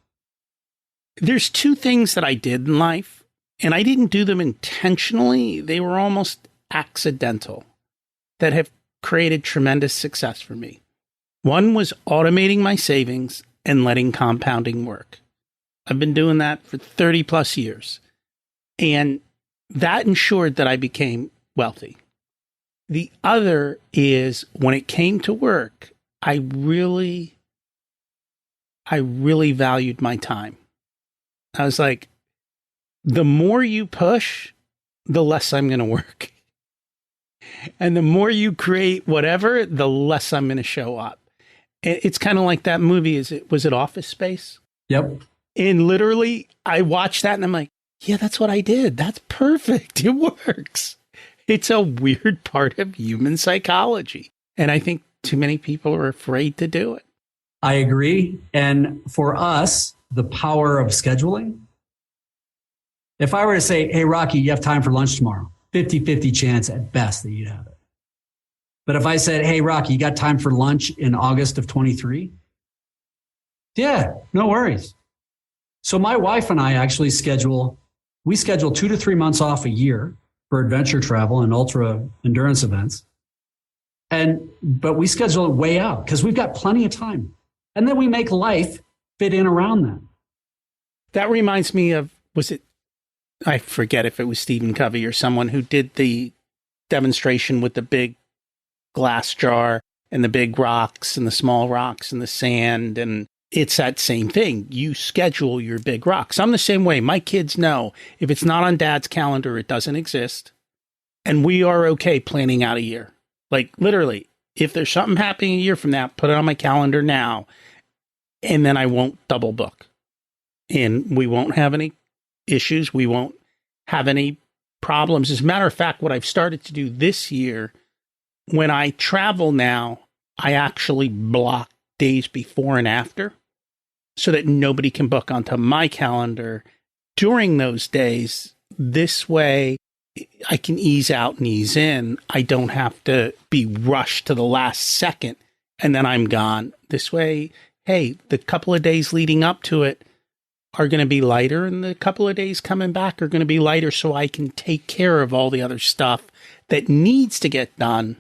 There's 2 things that I did in life, and I didn't do them intentionally. They were almost accidental, that have created tremendous success for me. One was automating my savings and letting compounding work. I've been doing that for 30 plus years, and that ensured that I became wealthy. The other is when it came to work, I really valued my time. I was like, the more you push, the less I'm going to work. And the more you create whatever, the less I'm going to show up. It's kind of like that movie. Was it Office Space? Yep. And literally, I watched that and I'm like, yeah, that's what I did. That's perfect. It works. It's a weird part of human psychology. And I think too many people are afraid to do it. I agree. And for us, the power of scheduling. If I were to say, hey, Rocky, you have time for lunch tomorrow, 50-50 chance at best that you'd have it. But if I said, hey, Rocky, you got time for lunch in August of 23? Yeah, no worries. So my wife and I actually schedule 2 to 3 months off a year for adventure travel and ultra endurance events. But we schedule it way out because we've got plenty of time. And then we make life fit in around that. That reminds me of, I forget if it was Stephen Covey or someone who did the demonstration with the big glass jar and the big rocks and the small rocks and the sand. And it's that same thing. You schedule your big rocks. I'm the same way. My kids know if it's not on dad's calendar, it doesn't exist. And we are okay planning out a year. Like literally, if there's something happening a year from now, put it on my calendar now. And then I won't double book. And we won't have any issues. We won't have any problems. As a matter of fact, what I've started to do this year, when I travel now, I actually block days before and after so that nobody can book onto my calendar during those days. This way, I can ease out and ease in. I don't have to be rushed to the last second and then I'm gone. This way, hey, the couple of days leading up to it are going to be lighter, and the couple of days coming back are going to be lighter so I can take care of all the other stuff that needs to get done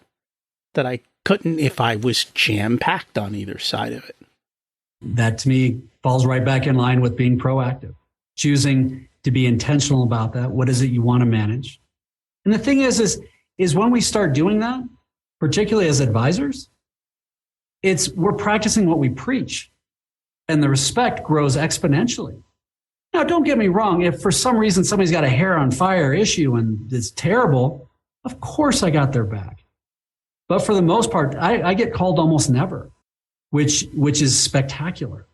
that I couldn't if I was jam-packed on either side of it. That to me falls right back in line with being proactive, choosing to be intentional about that. What is it you want to manage? And the thing is when we start doing that, particularly as advisors, we're practicing what we preach. And the respect grows exponentially. Now, don't get me wrong. If for some reason somebody's got a hair on fire issue and it's terrible, of course I got their back. But for the most part, I get called almost never. which is spectacular.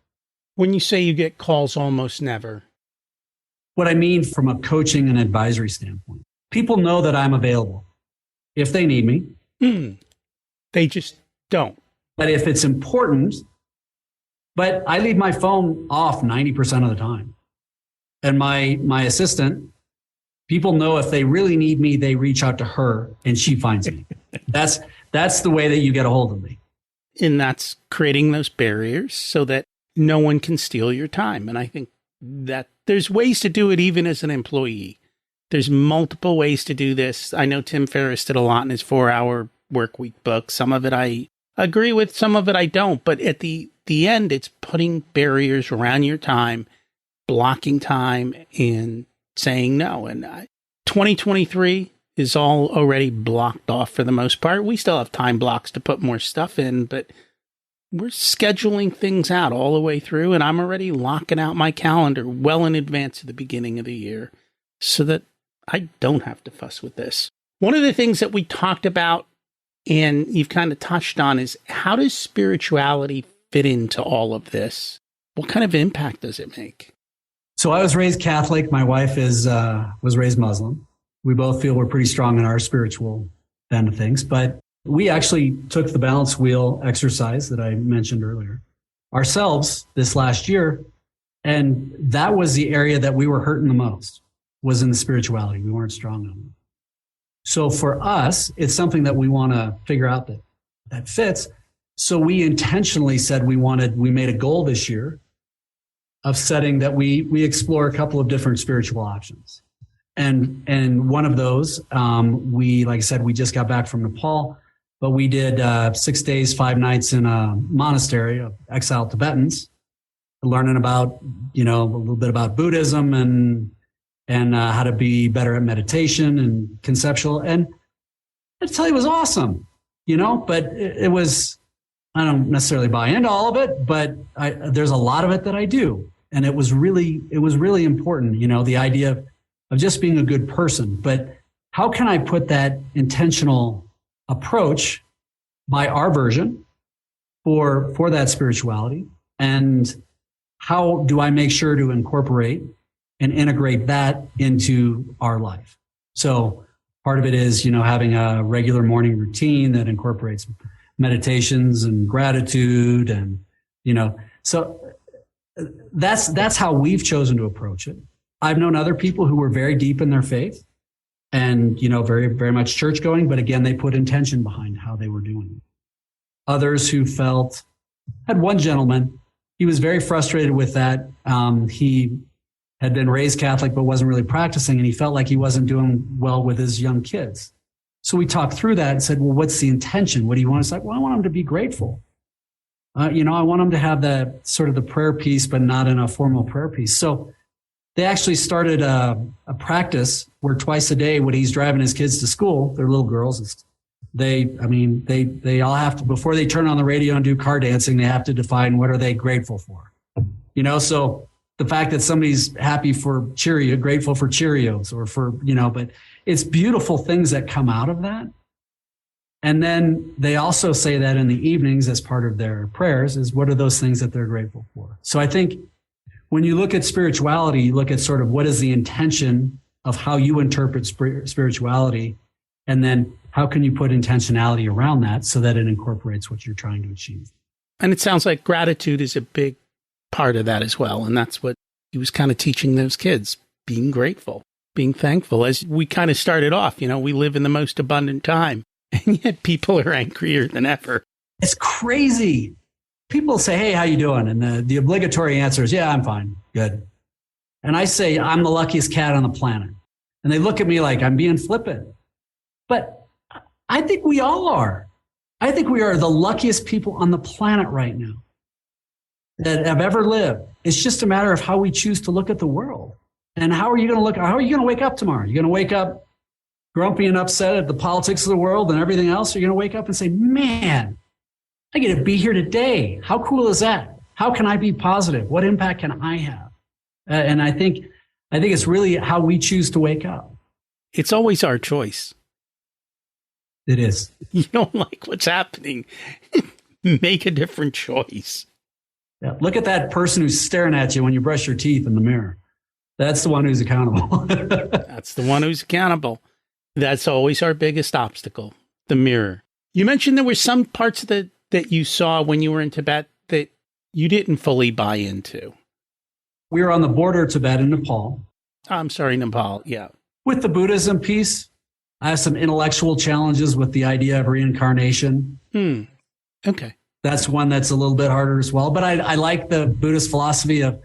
When you say you get calls almost never. What I mean from a coaching and advisory standpoint, people know that I'm available if they need me. They just don't. But if it's important, but I leave my phone off 90% of the time. And my assistant, people know if they really need me, they reach out to her and she finds me. That's the way that you get a hold of me. And that's creating those barriers so that no one can steal your time. And I think that there's ways to do it even as an employee. There's multiple ways to do this. I know Tim Ferriss did a lot in his 4-Hour Workweek book. Some of it I agree with, some of it I don't. But at the end, it's putting barriers around your time, blocking time, and saying no. And 2023 is all already blocked off for the most part. We still have time blocks to put more stuff in, but we're scheduling things out all the way through. And I'm already locking out my calendar well in advance of the beginning of the year so that I don't have to fuss with this. One of the things that we talked about and you've kind of touched on is how does spirituality fit into all of this? What kind of impact does it make? So I was raised Catholic. My wife was raised Muslim. We both feel we're pretty strong in our spiritual end of things, but we actually took the balance wheel exercise that I mentioned earlier ourselves this last year. And that was the area that we were hurting the most, was in the spirituality. We weren't strong on it. So for us, it's something that we want to figure out that fits. So we intentionally said we made a goal this year of setting that we explore a couple of different spiritual options. And one of those, like I said, we just got back from Nepal, but we did 6 days, 5 nights in a monastery of exiled Tibetans, learning about, a little bit about Buddhism and how to be better at meditation and conceptual. And I tell you, it was awesome, but it was, I don't necessarily buy into all of it, but there's a lot of it that I do. And it was really important, the idea of just being a good person. But how can I put that intentional approach by our version for that spirituality? And how do I make sure to incorporate and integrate that into our life? So part of it is, having a regular morning routine that incorporates meditations and gratitude and, so that's how we've chosen to approach it. I've known other people who were very deep in their faith and, very, very much church going, but again, they put intention behind how they were doing it. Others who had one gentleman, he was very frustrated with that. He had been raised Catholic, but wasn't really practicing. And he felt like he wasn't doing well with his young kids. So we talked through that and said, well, what's the intention? What do you want? It's like, well, I want them to be grateful. I want them to have that sort of the prayer piece, but not in a formal prayer piece. So they actually started a practice where twice a day when he's driving his kids to school, they're little girls, they all have to, before they turn on the radio and do car dancing, they have to define what are they grateful for. So the fact that somebody's grateful for Cheerios or for, but it's beautiful things that come out of that. And then they also say that in the evenings as part of their prayers is what are those things that they're grateful for. So I think when you look at spirituality, you look at sort of what is the intention of how you interpret spirituality, and then how can you put intentionality around that so that it incorporates what you're trying to achieve. And it sounds like gratitude is a big part of that as well. And that's what he was kind of teaching those kids, being grateful, being thankful. As we kind of started off, we live in the most abundant time, and yet people are angrier than ever. It's crazy. People say, hey, how you doing? And the obligatory answer is, yeah, I'm fine. Good. And I say, I'm the luckiest cat on the planet. And they look at me like I'm being flippant. But I think we all are. I think we are the luckiest people on the planet right now that have ever lived. It's just a matter of how we choose to look at the world. And how are you going to wake up tomorrow? You're going to wake up grumpy and upset at the politics of the world and everything else? Or you're going to wake up and say, man, I get to be here today. How cool is that? How can I be positive? What impact can I have? And I think it's really how we choose to wake up. It's always our choice. It is. You don't like what's happening. Make a different choice. Yeah. Look at that person who's staring at you when you brush your teeth in the mirror. That's the one who's accountable. That's the one who's accountable. That's always our biggest obstacle, the mirror. You mentioned there were some parts that you saw when you were in Tibet that you didn't fully buy into. We were on the border of Tibet and Nepal. I'm sorry, Nepal. Yeah. With the Buddhism piece, I have some intellectual challenges with the idea of reincarnation. Okay. That's one that's a little bit harder as well. But I like the Buddhist philosophy of,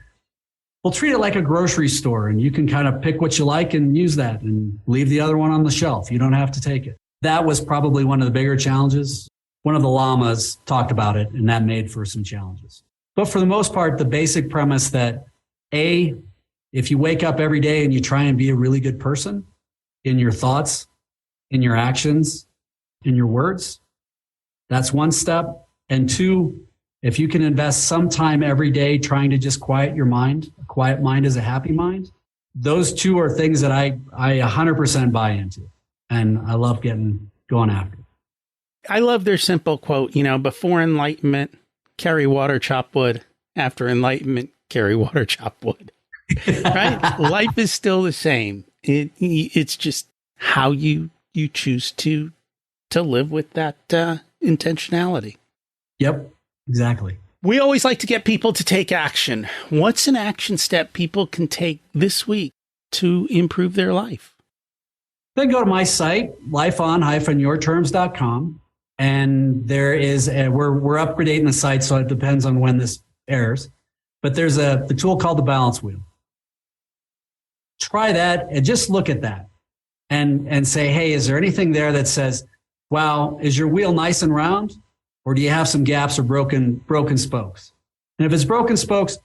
we'll treat it like a grocery store, and you can kind of pick what you like and use that and leave the other one on the shelf. You don't have to take it. That was probably one of the bigger challenges. One of the lamas talked about it, and that made for some challenges. But for the most part, the basic premise that if you wake up every day and you try and be a really good person in your thoughts, in your actions, in your words, that's one step. And two, if you can invest some time every day trying to just quiet your mind, a quiet mind is a happy mind. Those two are things that I 100% buy into. And I love going after. I love their simple quote, before enlightenment, carry water, chop wood. After enlightenment, carry water, chop wood. Right? Life is still the same. It's just how you choose to live with that intentionality. Yep, exactly. We always like to get people to take action. What's an action step people can take this week to improve their life? Then go to my site, lifeon-yourterms.com. And there is we're upgrading the site, so it depends on when this airs. But there's the tool called the balance wheel. Try that and just look at that and say, hey, is there anything there that says, wow, is your wheel nice and round? Or do you have some gaps or broken spokes? And if it's broken spokes,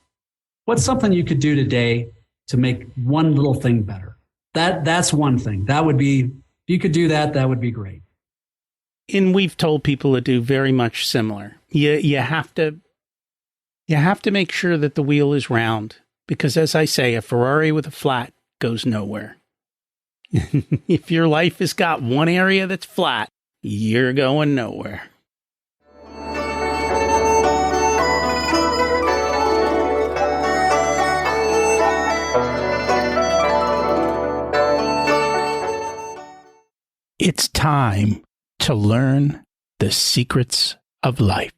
what's something you could do today to make one little thing better? That's one thing. That would be, if you could do that, that would be great. And we've told people to do very much similar. You have to make sure that the wheel is round, because as I say, a Ferrari with a flat goes nowhere. If your life has got one area that's flat, you're going nowhere. It's time to learn the secrets of life.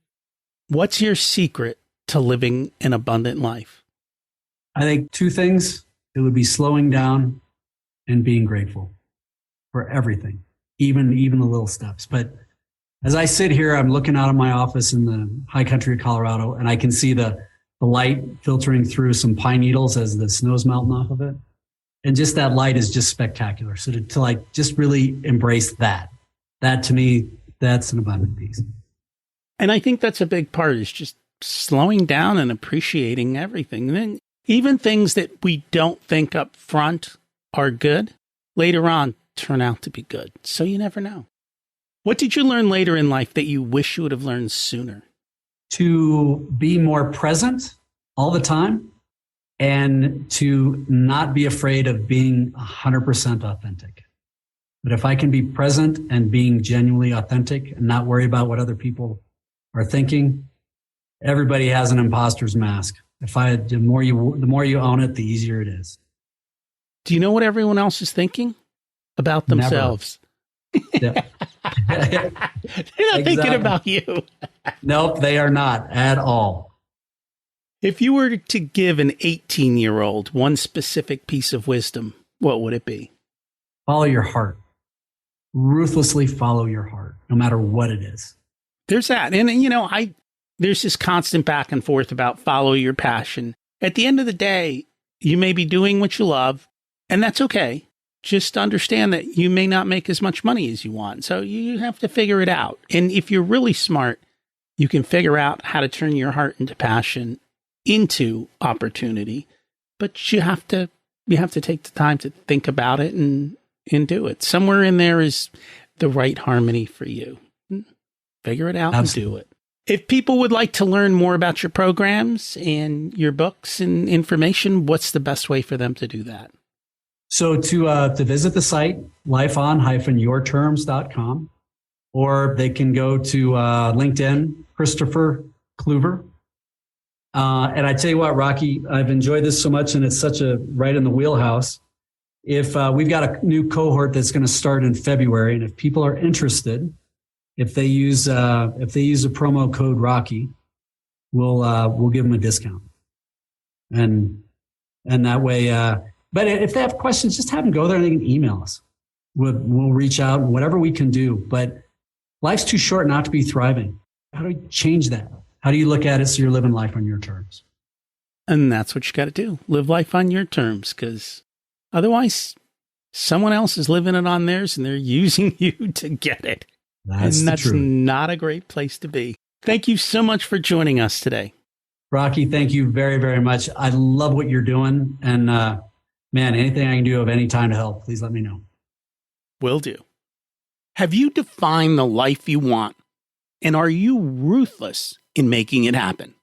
What's your secret to living an abundant life? I think two things. It would be slowing down and being grateful for everything, even the little steps. But as I sit here, I'm looking out of my office in the high country of Colorado, and I can see the light filtering through some pine needles as the snow's melting off of it. And just that light is just spectacular. So to like just really embrace that to me, that's an abundant piece. And I think that's a big part, is just slowing down and appreciating everything. And then even things that we don't think up front are good, later on turn out to be good. So you never know. What did you learn later in life that you wish you would have learned sooner? To be more present all the time and to not be afraid of being 100% authentic. But if I can be present and being genuinely authentic and not worry about what other people are thinking, everybody has an imposter's mask. The more you own it, the easier it is. Do you know what everyone else is thinking about themselves? Yeah. They're not thinking about you. Nope, they are not at all. If you were to give an 18-year-old one specific piece of wisdom, what would it be? Follow your heart. Ruthlessly follow your heart, no matter what it is. There's that. And, there's this constant back and forth about follow your passion. At the end of the day, you may be doing what you love, and that's okay. Just understand that you may not make as much money as you want. So you have to figure it out. And if you're really smart, you can figure out how to turn your heart into passion, into opportunity. But you have to take the time to think about it and do it. Somewhere in there is the right harmony for you. Figure it out. Absolutely. And do it. If people would like to learn more about your programs and your books and information, what's the best way for them to do that? So to visit the site, lifeon-yourterms.com, or they can go to LinkedIn Kristopher Kluver. And I tell you what, Rocky, I've enjoyed this so much, and it's such a right in the wheelhouse. If we've got a new cohort that's going to start in February, and if people are interested, if they use a promo code Rocky, we'll give them a discount, and that way. But if they have questions, just have them go there and they can email us. We'll reach out, whatever we can do. But life's too short not to be thriving. How do you change that? How do you look at it so you're living life on your terms? And that's what you got to do. Live life on your terms, because otherwise someone else is living it on theirs and they're using you to get it. That's not a great place to be. Thank you so much for joining us today. Rocky, thank you very, very much. I love what you're doing. And man, anything I can do of any time to help, please let me know. Will do. Have you defined the life you want? And are you ruthless in making it happen?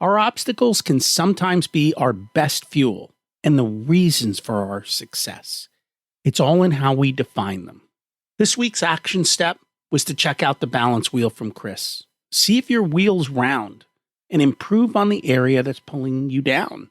Our obstacles can sometimes be our best fuel and the reasons for our success. It's all in how we define them. This week's action step was to check out the balance wheel from Kris. See if your wheel's round and improve on the area that's pulling you down.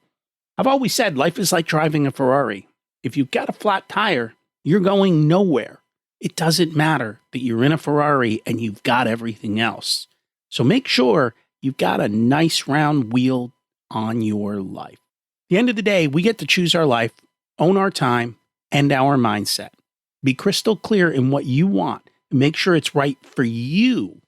I've always said life is like driving a Ferrari. If you've got a flat tire, you're going nowhere. It doesn't matter that you're in a Ferrari and you've got everything else. So make sure you've got a nice round wheel on your life. At the end of the day, we get to choose our life, own our time, and our mindset. Be crystal clear in what you want and make sure it's right for you.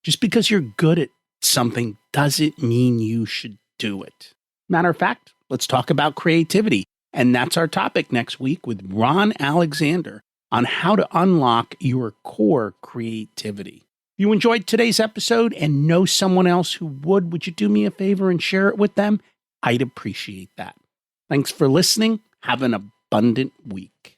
Just because you're good at something doesn't mean you should do it. Matter of fact, let's talk about creativity. And that's our topic next week with Ron Alexander on how to unlock your core creativity. If you enjoyed today's episode and know someone else who would you do me a favor and share it with them? I'd appreciate that. Thanks for listening. Have an abundant week.